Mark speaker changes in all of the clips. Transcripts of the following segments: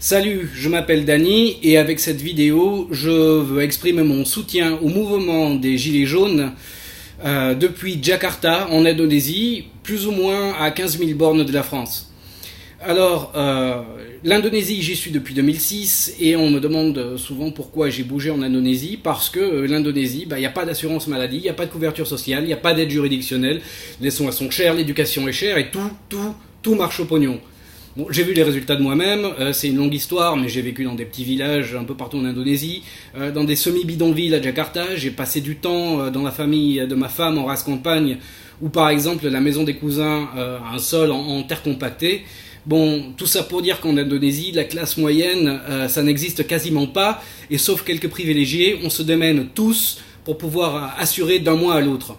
Speaker 1: Salut, je m'appelle Dany et avec cette vidéo, je veux exprimer mon soutien au mouvement des Gilets jaunes depuis Jakarta, en Indonésie, plus ou moins à 15 000 bornes de la France. Alors, l'Indonésie, j'y suis depuis 2006 et on me demande souvent pourquoi j'ai bougé en Indonésie, parce que l'Indonésie, il n'y a pas d'assurance maladie, il n'y a pas de couverture sociale, il n'y a pas d'aide juridictionnelle, les soins sont chers, l'éducation est chère et tout marche au pognon. Bon, j'ai vu les résultats de moi-même, c'est une longue histoire, mais j'ai vécu dans des petits villages un peu partout en Indonésie, dans des semi-bidonvilles à Jakarta, j'ai passé du temps dans la famille de ma femme en race campagne, où par exemple la maison des cousins a un sol en terre compactée. Bon, tout ça pour dire qu'en Indonésie, la classe moyenne, ça n'existe quasiment pas, et sauf quelques privilégiés, on se démène tous pour pouvoir assurer d'un mois à l'autre.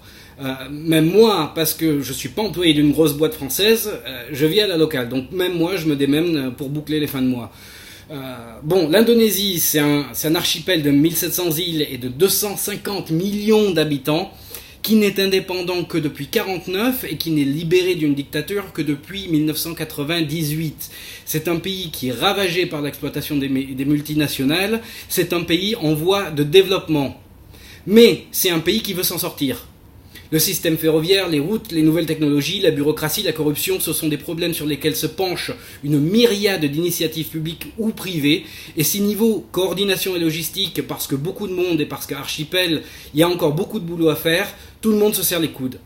Speaker 1: Même moi, parce que je suis pas employé d'une grosse boîte française, je vis à la locale, donc même moi je me démène pour boucler les fins de mois. Bon, l'Indonésie c'est un archipel de 1700 îles et de 250 millions d'habitants, qui n'est indépendant que depuis 1949 et qui n'est libéré d'une dictature que depuis 1998. C'est un pays qui est ravagé par l'exploitation des multinationales, c'est un pays en voie de développement. Mais c'est un pays qui veut s'en sortir. Le système ferroviaire, les routes, les nouvelles technologies, la bureaucratie, la corruption, ce sont des problèmes sur lesquels se penche une myriade d'initiatives publiques ou privées. Et si niveau coordination et logistique, parce que beaucoup de monde et parce qu'à Archipel, il y a encore beaucoup de boulot à faire, tout le monde se serre les coudes.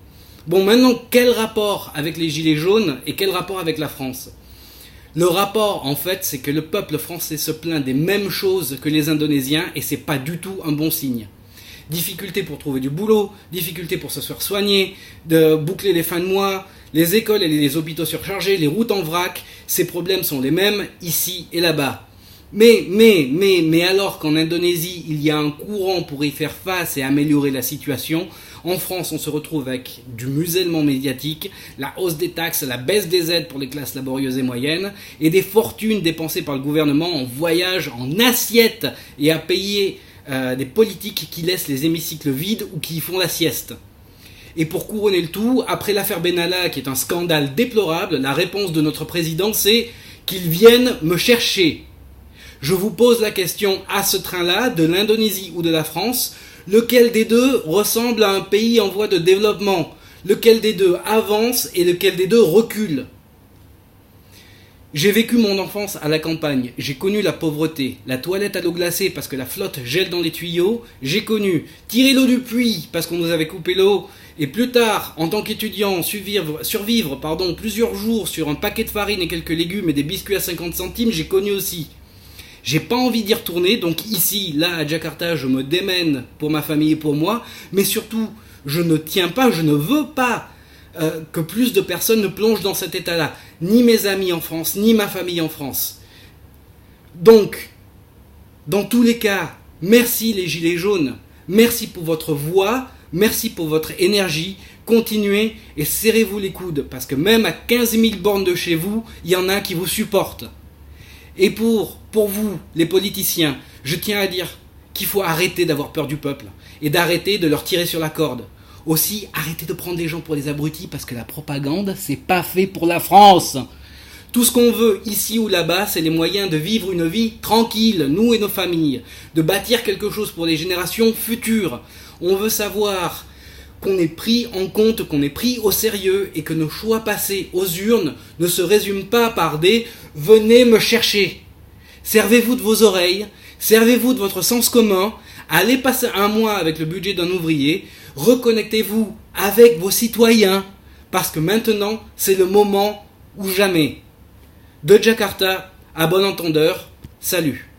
Speaker 1: Bon, maintenant, quel rapport avec les Gilets jaunes et quel rapport avec la France ? Le rapport, en fait, c'est que le peuple français se plaint des mêmes choses que les Indonésiens et c'est pas du tout un bon signe. Difficulté pour trouver du boulot, difficulté pour se faire soigner, de boucler les fins de mois, les écoles et les hôpitaux surchargés, les routes en vrac, ces problèmes sont les mêmes ici et là-bas. Mais alors qu'en Indonésie, il y a un courant pour y faire face et améliorer la situation, en France, on se retrouve avec du musellement médiatique, la hausse des taxes, la baisse des aides pour les classes laborieuses et moyennes, et des fortunes dépensées par le gouvernement en voyages, en assiettes et à payer des politiques qui laissent les hémicycles vides ou qui font la sieste. Et pour couronner le tout, après l'affaire Benalla, qui est un scandale déplorable, la réponse de notre président, c'est qu'ils viennent me chercher. Je vous pose la question, à ce train-là, de l'Indonésie ou de la France, lequel des deux ressemble à un pays en voie de développement ? Lequel des deux avance et lequel des deux recule ? J'ai vécu mon enfance à la campagne, j'ai connu la pauvreté, la toilette à l'eau glacée parce que la flotte gèle dans les tuyaux, j'ai connu tirer l'eau du puits parce qu'on nous avait coupé l'eau, et plus tard, en tant qu'étudiant, survivre plusieurs jours sur un paquet de farine et quelques légumes et des biscuits à 50 centimes, j'ai connu aussi. J'ai pas envie d'y retourner, donc ici, là, à Jakarta, je me démène pour ma famille et pour moi, mais surtout, je ne veux pas que plus de personnes ne plongent dans cet état-là. Ni mes amis en France, ni ma famille en France. Donc, dans tous les cas, merci les Gilets jaunes. Merci pour votre voix, merci pour votre énergie. Continuez et serrez-vous les coudes, parce que même à 15 000 bornes de chez vous, il y en a qui vous supportent. Et pour vous, les politiciens, je tiens à dire qu'il faut arrêter d'avoir peur du peuple et d'arrêter de leur tirer sur la corde. Aussi, arrêtez de prendre les gens pour des abrutis parce que la propagande, c'est pas fait pour la France. Tout ce qu'on veut ici ou là-bas, c'est les moyens de vivre une vie tranquille, nous et nos familles, de bâtir quelque chose pour les générations futures. On veut savoir qu'on est pris en compte, qu'on est pris au sérieux et que nos choix passés aux urnes ne se résument pas par des « venez me chercher ». Servez-vous de vos oreilles, servez-vous de votre sens commun, allez passer un mois avec le budget d'un ouvrier, reconnectez-vous avec vos citoyens, parce que maintenant, c'est le moment ou jamais. De Jakarta, à bon entendeur, salut.